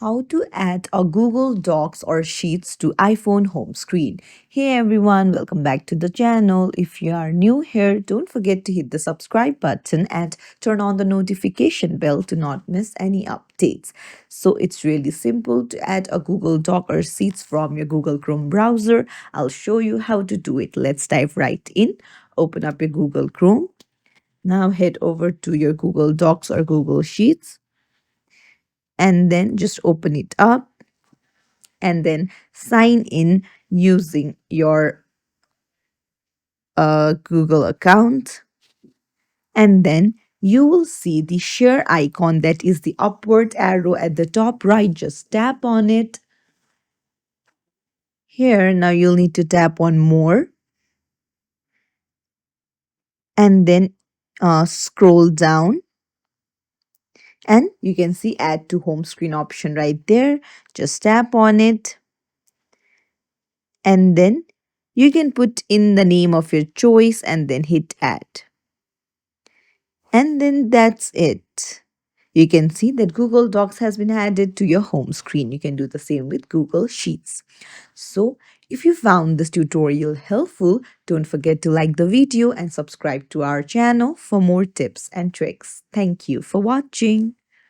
How to add a Google Docs or Sheets to iPhone home screen. Hey everyone, welcome back to the channel. If you are new here, don't forget to hit the subscribe button and turn on the notification bell to not miss any updates. So it's really simple to add a Google Doc or Sheets from your Google Chrome browser. I'll show you how to do it. Let's dive right in. Open up your Google Chrome. Now head over to your Google Docs or Google Sheets and then just open it up and then sign in using your Google account. And then you will see the share icon, that is the upward arrow at the top right. Just tap on it. Here, now you'll need to tap on more and then scroll down. And you can see add to home screen option right there. Just tap on it. And then you can put in the name of your choice and then hit add. And then that's it. You can see that Google Docs has been added to your home screen. You can do the same with Google Sheets. So, if you found this tutorial helpful, don't forget to like the video and subscribe to our channel for more tips and tricks. Thank you for watching.